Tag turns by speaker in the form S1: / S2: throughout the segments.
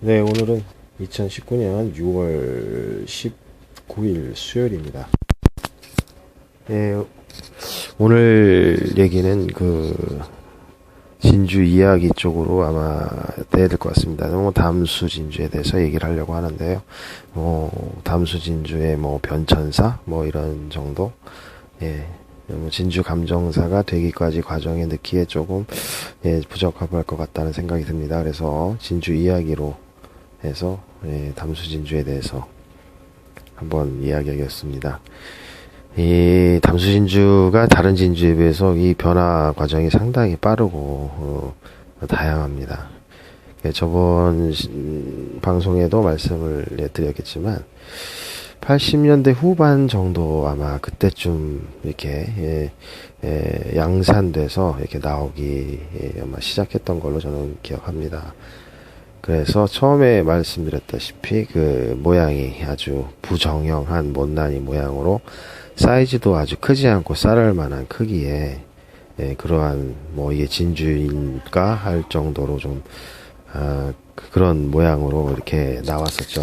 S1: 네, 오늘은 2019년 6월 19일 수요일입니다. 네, 오늘 얘기는 진주 이야기 쪽으로 아마 돼야 될 것 같습니다. 담수 진주에 대해서 얘기를 하려고 하는데요. 담수 진주의 변천사 이런 정도. 예. 진주 감정사가 되기까지 과정에 넣기에 조금 부적합할 것 같다는 생각이 듭니다. 그래서 진주 이야기로 해서 담수 진주에 대해서 한번 이야기하겠습니다. 이 담수 진주가 다른 진주에 비해서 이 변화 과정이 상당히 빠르고 다양합니다. 저번 방송에도 말씀을 드렸겠지만 80년대 후반 정도 아마 그때쯤 이렇게 양산돼서 이렇게 나오기 아마 시작했던 걸로 저는 기억합니다. 그래서 처음에 말씀드렸다시피 그 모양이 아주 부정형한 못난이 모양으로 사이즈도 아주 크지 않고 쌀알 만한 크기에 그러한 이게 진주인가 할 정도로 좀 그런 모양으로 이렇게 나왔었죠.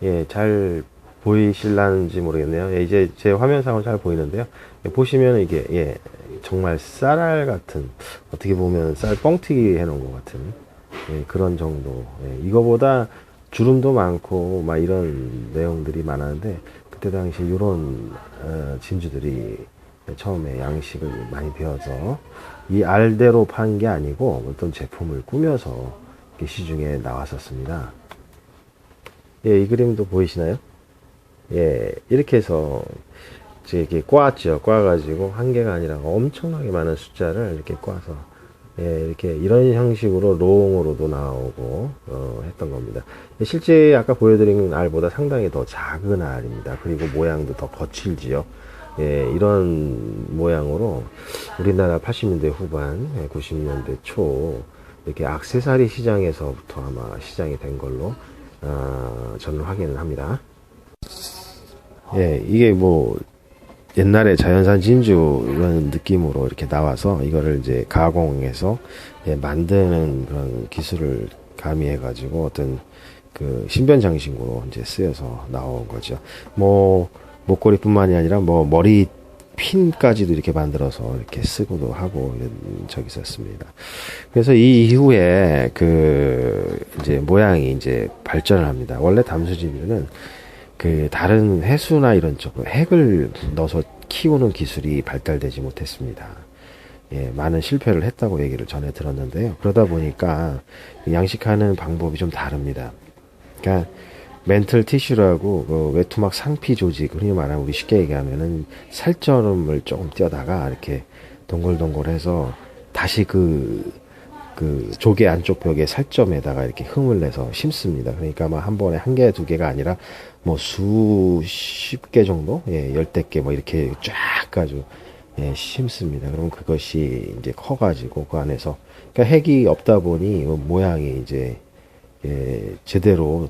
S1: 예, 잘 보이실란지 모르겠네요. 예, 이제 제 화면상은 잘 보이는데요. 보시면 이게 정말 쌀알 같은, 어떻게 보면 쌀 뻥튀기 해놓은 것 같은 그런 정도. 이거보다 주름도 많고 막 이런 내용들이 많았는데 그때 당시 이런 진주들이 처음에 양식을 많이 배워서 이 알대로 판 게 아니고 어떤 제품을 꾸며서 시중에 나왔었습니다. 예, 이 그림도 보이시나요? 예, 이렇게 해서 이렇게 꽈죠. 꽈가지고 한 개가 아니라 엄청나게 많은 숫자를 이렇게 꽈서 이렇게 이런 형식으로 롱으로도 나오고 했던 겁니다. 실제 아까 보여드린 알보다 상당히 더 작은 알입니다. 그리고 모양도 더 거칠지요. 이런 모양으로 우리나라 80년대 후반, 90년대 초 이렇게 액세서리 시장에서부터 아마 시장이 된 걸로 저는 확인을 합니다. 이게 옛날에 자연산 진주 이런 느낌으로 이렇게 나와서 이거를 이제 가공해서 만드는 그런 기술을 가미해가지고 어떤 그 신변 장식으로 이제 쓰여서 나온 거죠. 목걸이뿐만이 아니라 머리 핀까지도 이렇게 만들어서 이렇게 쓰고도 하고 이런 적이 있었습니다. 그래서 이 이후에 이제 모양이 이제 발전을 합니다. 원래 담수진주는 다른 해수나 이런 쪽 핵을 넣어서 키우는 기술이 발달되지 못했습니다. 많은 실패를 했다고 얘기를 전해 들었는데요. 그러다 보니까 양식하는 방법이 좀 다릅니다. 그러니까 멘틀 티슈라고 외투막 상피 조직, 흔히 말하면 우리 쉽게 얘기하면은 살점을 조금 떼다가 이렇게 동글동글해서 다시 조개 안쪽 벽에 살점에다가 이렇게 흠을 내서 심습니다. 그러니까 한 번에 한 개, 두 개가 아니라 수십 개 정도, 10대 개 이렇게 쫙 가지고 심습니다. 그럼 그것이 이제 커가지고 그 안에서 그러니까 핵이 없다 보니 모양이 이제 제대로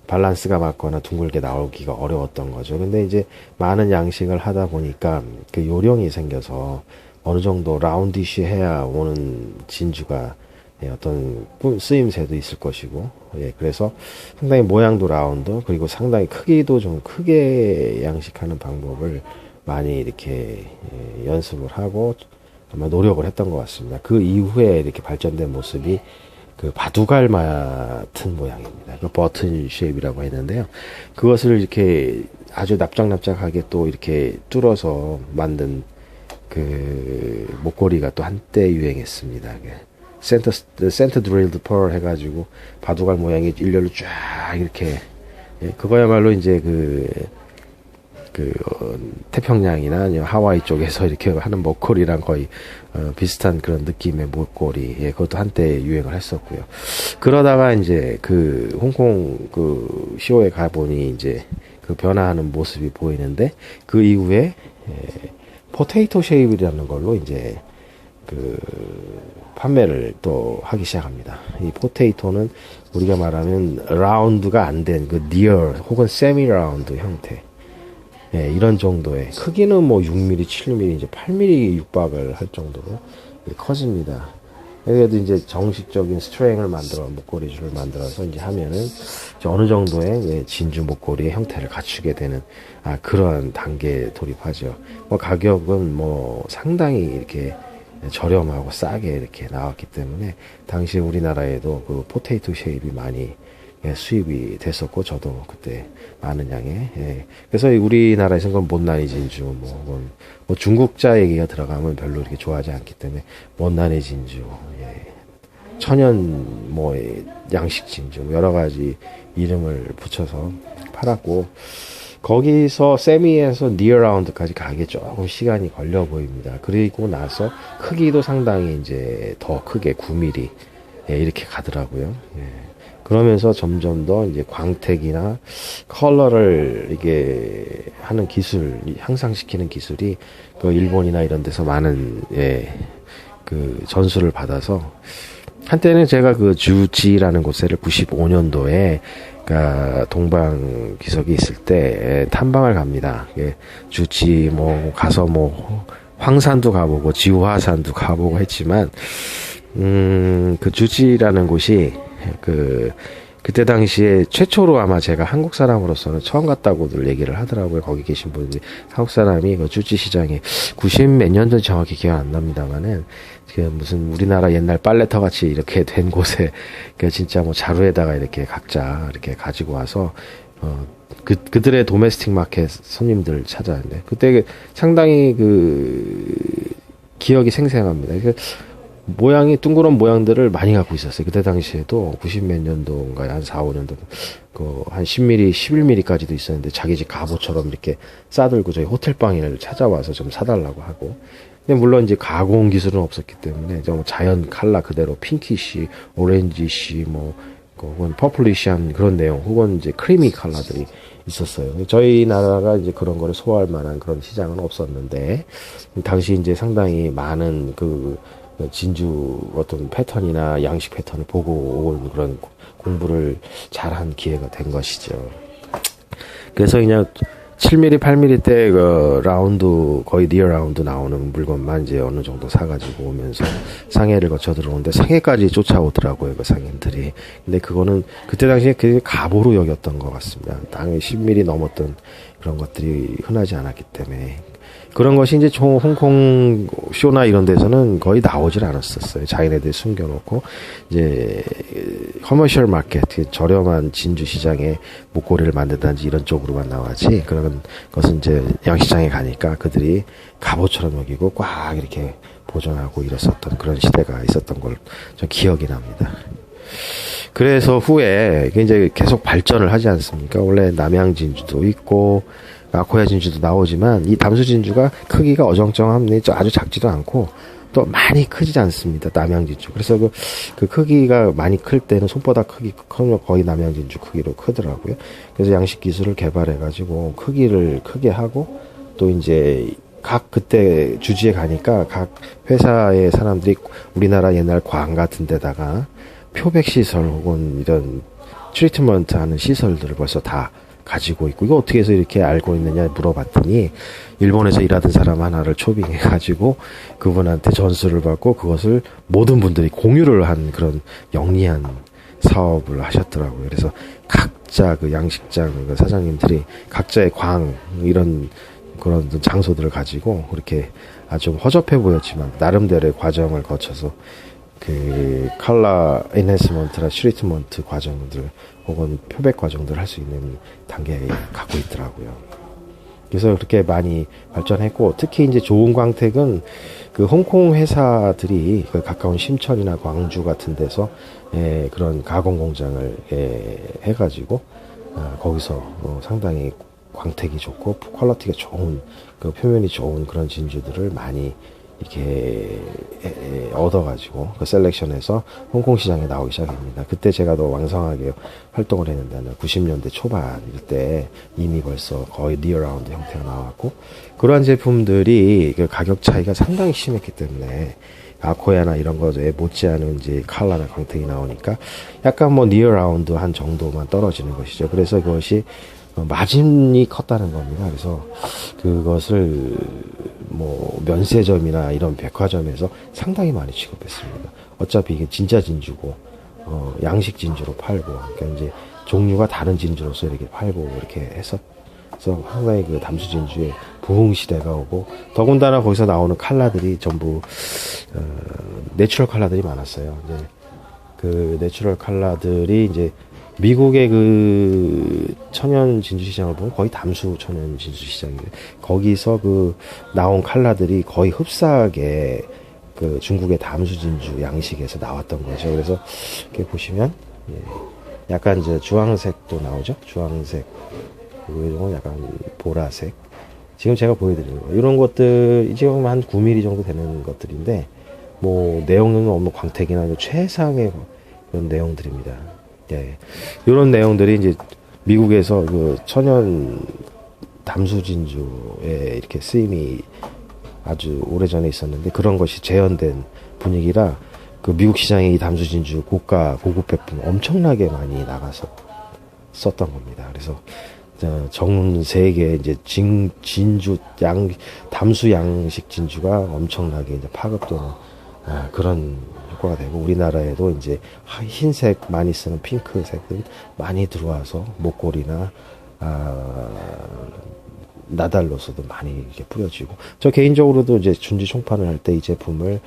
S1: 밸런스가 맞거나 둥글게 나오기가 어려웠던 거죠. 근데 이제 많은 양식을 하다 보니까 그 요령이 생겨서 어느 정도 라운디시 해야 오는 진주가 어떤 쓰임새도 있을 것이고, 그래서 상당히 모양도 라운드, 그리고 상당히 크기도 좀 크게 양식하는 방법을 많이 이렇게 연습을 하고 아마 노력을 했던 것 같습니다. 그 이후에 이렇게 발전된 모습이 바둑알 같은 모양입니다. 버튼 쉐입이라고 했는데요. 그것을 이렇게 아주 납작납작하게 또 이렇게 뚫어서 만든 목걸이가 또 한때 유행했습니다. 센터 드릴드 펄 해가지고 바둑알 모양이 일렬로 쫙 이렇게 그거야말로 이제 태평양이나 하와이 쪽에서 이렇게 하는 목걸이랑 거의 비슷한 그런 느낌의 목걸이, 그것도 한때 유행을 했었고요. 그러다가 이제 홍콩 쇼에 가보니 이제 변화하는 모습이 보이는데 그 이후에 포테이토 쉐입이라는 걸로 이제 판매를 또 하기 시작합니다. 이 포테이토는 우리가 말하면 라운드가 안 된 니어 혹은 세미 라운드 형태. 이런 정도의 크기는 6mm, 7mm, 이제 8mm 육박을 할 정도로 커집니다. 그래도 이제 정식적인 스트링을 만들어 목걸이 줄을 만들어서 이제 하면은 이제 어느 정도의 예, 진주 목걸이의 형태를 갖추게 되는 그런 단계에 돌입하죠. 뭐 가격은 뭐 상당히 이렇게 저렴하고 싸게 이렇게 나왔기 때문에 당시 우리나라에도 그 포테이토 쉐입이 많이 예, 수입이 됐었고 저도 그때 많은 양의 예. 그래서 우리나라에서는 그건 못난이 진주 뭐 중국자 얘기가 들어가면 별로 이렇게 좋아하지 않기 때문에 못난이 진주 예. 천연 뭐 양식 진주 여러 가지 이름을 붙여서 팔았고 거기서 세미에서 니어라운드까지 가기 조금 시간이 걸려 보입니다. 그리고 나서 크기도 상당히 이제 더 크게 9mm 예, 이렇게 가더라고요. 예. 그러면서 점점 더 이제 광택이나 컬러를 이게 하는 기술, 향상시키는 기술이 그 일본이나 이런 데서 많은 예, 그 전수를 받아서 한때는 제가 그 주지라는 곳에를 95년도에 그러니까 동방 기석이 있을 때 탐방을 갑니다. 예, 주지 뭐 가서 뭐 황산도 가보고 지우화산도 가보고 했지만 그 주지라는 곳이 그때 당시에 최초로 아마 제가 한국 사람으로서는 처음 갔다고들 얘기를 하더라고요. 거기 계신 분들이. 한국 사람이 그 주지 시장에 90 몇 년도 정확히 기억 안 납니다만은 그 무슨 우리나라 옛날 빨래터 같이 이렇게 된 곳에 그 진짜 뭐 자루에다가 이렇게 각자 이렇게 가지고 와서 그들의 도메스틱 마켓 손님들 찾아왔는데 그때 상당히 그 기억이 생생합니다. 모양이 둥그런 모양들을 많이 갖고 있었어요. 그때 당시에도 90 몇 년도인가 한 4, 5년도 한 10mm, 11mm까지도 있었는데 자기 집 갑오처럼 이렇게 싸들고 저희 호텔방을 찾아와서 좀 사달라고 하고. 근데 물론 이제 가공 기술은 없었기 때문에 좀 자연 컬러 그대로 핑키시, 오렌지시, 혹은 퍼플리시한 그런 내용, 혹은 이제 크리미 컬러들이 있었어요. 저희 나라가 이제 그런 거를 소화할 만한 그런 시장은 없었는데 당시 이제 상당히 많은 진주 어떤 패턴이나 양식 패턴을 보고 온 그런 공부를 잘한 기회가 된 것이죠. 그래서 그냥 7mm, 8mm 때 그 라운드, 거의 니어 라운드 나오는 물건만 이제 어느 정도 사가지고 오면서 상해를 거쳐 들어오는데 상해까지 쫓아오더라고요, 그 상인들이. 근데 그거는 그때 당시에 그게 가보로 여겼던 것 같습니다. 당연히 10mm 넘었던 그런 것들이 흔하지 않았기 때문에. 그런 것이 이제 홍콩 쇼나 이런 데서는 거의 나오질 않았었어요. 자기네들 숨겨놓고 이제 커머셜 마켓, 저렴한 진주 시장에 목걸이를 만든다든지 이런 쪽으로만 나왔지. 그런 것은 이제 양시장에 가니까 그들이 갑오처럼 여기고 꽉 이렇게 보존하고 이랬었던 그런 시대가 있었던 걸 좀 기억이 납니다. 그래서 후에 이제 계속 발전을 하지 않습니까? 원래 남양 진주도 있고 아코야 진주도 나오지만 이 담수 진주가 크기가 어정쩡합니다. 아주 작지도 않고 또 많이 크지 않습니다. 남양 진주. 그래서 그 크기가 많이 클 때는 손바닥 크기 크면 거의 남양 진주 크기로 크더라고요. 그래서 양식 기술을 개발해 가지고 크기를 크게 하고 또 이제 각 그때 주지에 가니까 각 회사의 사람들이 우리나라 옛날 광 같은 데다가 표백 시설 혹은 이런 트리트먼트 하는 시설들을 벌써 다 가지고 있고 이거 어떻게 해서 이렇게 알고 있느냐 물어봤더니 일본에서 일하던 사람 하나를 초빙해가지고 그분한테 전수를 받고 그것을 모든 분들이 공유를 한 그런 영리한 사업을 하셨더라고요. 그래서 각자 그 양식장 그 사장님들이 각자의 광 이런 그런 장소들을 가지고 그렇게 아주 좀 허접해 보였지만 나름대로의 과정을 거쳐서 그 컬러 엔해스먼트나 트리트먼트 과정들 혹은 표백 과정들을 할 수 있는 단계에 갖고 있더라고요. 그래서 그렇게 많이 발전했고 특히 이제 좋은 광택은 그 홍콩 회사들이 그 가까운 심천이나 광주 같은 데서 그런 가공 공장을 해가지고 거기서 상당히 광택이 좋고 퀄리티가 좋은 그 표면이 좋은 그런 진주들을 많이 이렇게 얻어가지고 그 셀렉션에서 홍콩 시장에 나오기 시작합니다. 그때 제가 더 왕성하게 활동을 했는데 90년대 초반일 때 이미 벌써 거의 리어라운드 형태가 나왔고 그러한 제품들이 그 가격 차이가 상당히 심했기 때문에 아코야나 이런 거에 못지않은 이제 컬러나 광택이 나오니까 약간 뭐 니어라운드 한 정도만 떨어지는 것이죠. 그래서 그것이 마진이 컸다는 겁니다. 그래서 그것을 뭐 면세점이나 이런 백화점에서 상당히 많이 취급했습니다. 어차피 이게 진짜 진주고 양식 진주로 팔고, 그러니까 이제 종류가 다른 진주로서 이렇게 팔고 이렇게 해서 상당히 그 담수 진주의 부흥 시대가 오고, 더군다나 거기서 나오는 컬러들이 전부 내추럴 컬러들이 많았어요. 이제 그 내추럴 컬러들이 이제 미국의 그 천연 진주 시장을 보면 거의 담수 천연 진주 시장인데, 거기서 그 나온 컬러들이 거의 흡사하게 그 중국의 담수 진주 양식에서 나왔던 거죠. 그래서 이렇게 보시면 약간 이제 주황색도 나오죠. 주황색, 이건 약간 보라색. 지금 제가 보여드리는 거 이런 것들 지금 한 9mm 정도 되는 것들인데, 뭐 내용은 없는 광택이나 최상의 그런 내용들입니다. 예, 이런 내용들이 이제 미국에서 그 천연 담수 진주에 이렇게 쓰임이 아주 오래전에 있었는데, 그런 것이 재현된 분위기라 그 미국 시장에 이 담수 진주 고가 고급 제품 엄청나게 많이 나가서 썼던 겁니다. 그래서 전 세계 이제 진주 담수 양식 진주가 엄청나게 이제 파급도는 그런 효과가 되고, 우리나라에도 이제 흰색 많이 쓰는 핑크색들 많이 들어와서 목걸이나 나달로서도 많이 이렇게 뿌려지고, 저 개인적으로도 이제 준지 총판을 할 때 이 제품을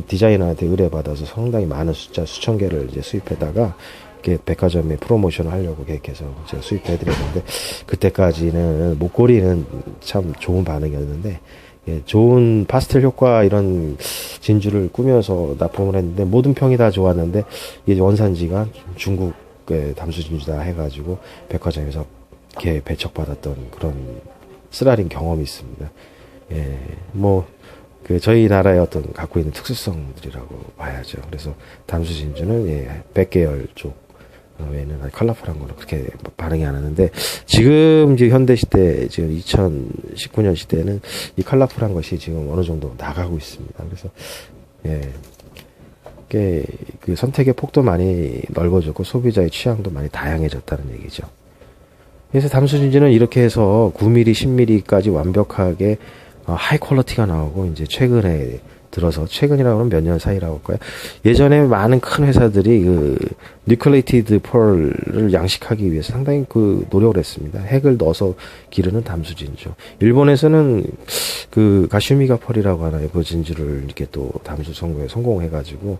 S1: 디자이너한테 의뢰받아서 상당히 많은 숫자 수천 개를 이제 수입해다가 이렇게 백화점에 프로모션을 하려고 계획해서 제가 수입해드렸는데, 그때까지는 목걸이는 참 좋은 반응이었는데, 좋은 파스텔 효과 이런 진주를 꾸며서 납품을 했는데 모든 평이 다 좋았는데, 이게 원산지가 중국의 담수 진주다 해가지고 백화점에서 이렇게 배척받았던 그런 쓰라린 경험이 있습니다. 뭐 그 저희 나라의 어떤 갖고 있는 특수성들이라고 봐야죠. 그래서 담수 진주는 100계열 쪽 외에는 컬러풀한 거는 그렇게 반응이 안 하는데, 지금 이제 현대 시대, 지금 2019년 시대에는 이 컬러풀한 것이 지금 어느 정도 나가고 있습니다. 그래서 꽤 그 선택의 폭도 많이 넓어졌고 소비자의 취향도 많이 다양해졌다는 얘기죠. 그래서 담수 진주는 이렇게 해서 9mm, 10mm까지 완벽하게 하이 퀄리티가 나오고, 이제 최근에 들어서, 최근이라고 하면 몇 년 사이라고 할까요? 예전에 많은 큰 회사들이 그 뉴클레이티드 펄을 양식하기 위해서 상당히 그 노력을 했습니다. 핵을 넣어서 기르는 담수 진주. 일본에서는 그 가슈미가 펄이라고 하나요? 그 진주를 이렇게 또 담수 성공에 성공해가지고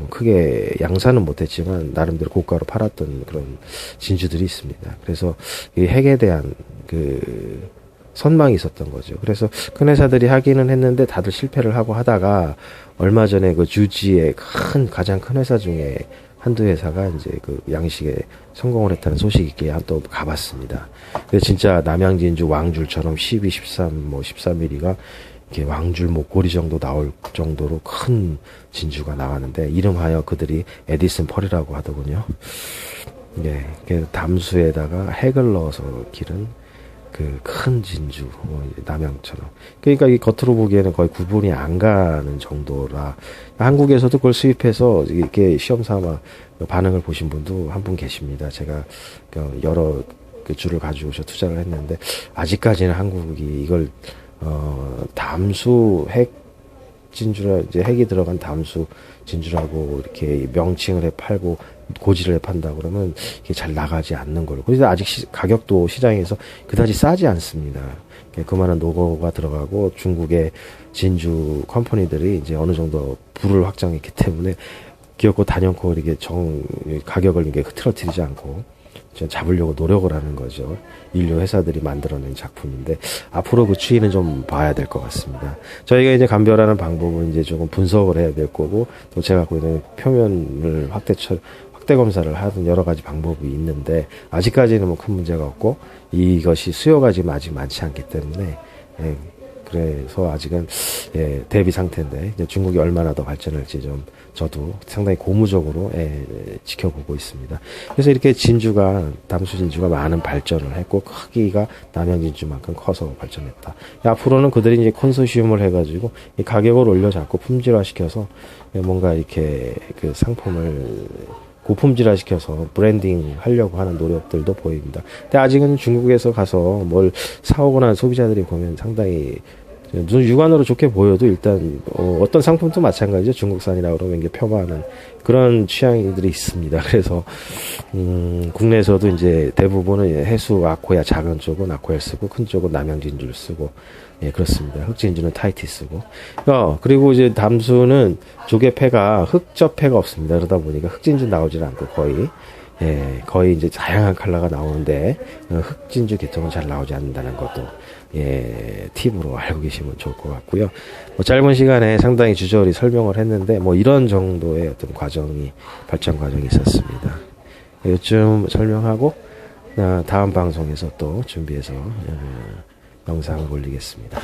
S1: 크게 양산은 못했지만 나름대로 고가로 팔았던 그런 진주들이 있습니다. 그래서 이 핵에 대한 그 선망이 있었던 거죠. 그래서 큰 회사들이 하기는 했는데 다들 실패를 하고 하다가, 얼마 전에 그 주지의 가장 큰 회사 중에 한두 회사가 이제 그 양식에 성공을 했다는 소식이 있게 또 가봤습니다. 근데 진짜 남양진주 왕줄처럼 12, 13, 뭐 14mm가 이렇게 왕줄 목걸이 정도 나올 정도로 큰 진주가 나왔는데, 이름하여 그들이 에디슨 펄이라고 하더군요. 그 담수에다가 핵을 넣어서 기른 그 큰 진주, 남양처럼. 그러니까 이 겉으로 보기에는 거의 구분이 안 가는 정도라, 한국에서도 그걸 수입해서 이렇게 시험 삼아 반응을 보신 분도 한 분 계십니다. 제가 여러 그 줄을 가지고 투자를 했는데, 아직까지는 한국이 이걸 담수 핵 진주라, 이제 핵이 들어간 담수 진주라고 이렇게 명칭을 해 팔고 고지를 해 판다 그러면 이게 잘 나가지 않는 걸로. 그래서 아직 가격도 시장에서 그다지 싸지 않습니다. 그만한 노고가 들어가고, 중국의 진주 컴퍼니들이 이제 어느 정도 부를 확장했기 때문에 귀엽고 단연코 이렇게 가격을 이렇게 흐트러뜨리지 않고 잡으려고 노력을 하는 거죠. 인류 회사들이 만들어낸 작품인데, 앞으로 그 추이는 좀 봐야 될 것 같습니다. 저희가 이제 감별하는 방법은 이제 조금 분석을 해야 될 거고, 또 제가 갖고 있는 표면을 확대 검사를 하는 여러 가지 방법이 있는데, 아직까지는 뭐 큰 문제가 없고, 이것이 수요가 지금 아직 많지 않기 때문에, 그래서 아직은 대비 상태인데, 이제 중국이 얼마나 더 발전할지 좀 저도 상당히 고무적으로 지켜보고 있습니다. 그래서 이렇게 담수 진주가 많은 발전을 했고, 크기가 남양진주만큼 커서 발전했다. 앞으로는 그들이 이제 컨소시엄을 해가지고 이 가격을 올려잡고 품질화시켜서 뭔가 이렇게 그 상품을 고품질화 시켜서 브랜딩 하려고 하는 노력들도 보입니다. 근데 아직은 중국에서 가서 뭘 사오거나 소비자들이 보면 상당히 눈 육안으로 좋게 보여도 일단 어떤 상품도 마찬가지죠. 중국산이라고 그러면 이게 폄하하는 그런 취향들이 있습니다. 그래서 국내에서도 이제 대부분은 해수 아코야 작은 쪽은 아코야를 쓰고 큰 쪽은 남양진주를 쓰고 예 그렇습니다. 흑진주는 타이티 쓰고 그리고 이제 담수는 조개패가 흑저패가 없습니다. 그러다 보니까 흑진주 나오질 않고 거의 이제 다양한 컬러가 나오는데 흑진주 계통은 잘 나오지 않는다는 것도 팁으로 알고 계시면 좋을 것 같고요. 짧은 시간에 상당히 주저리 설명을 했는데 이런 정도의 어떤 발전 과정이 있었습니다. 요쯤 설명하고 다음 방송에서 또 준비해서 영상을 올리겠습니다.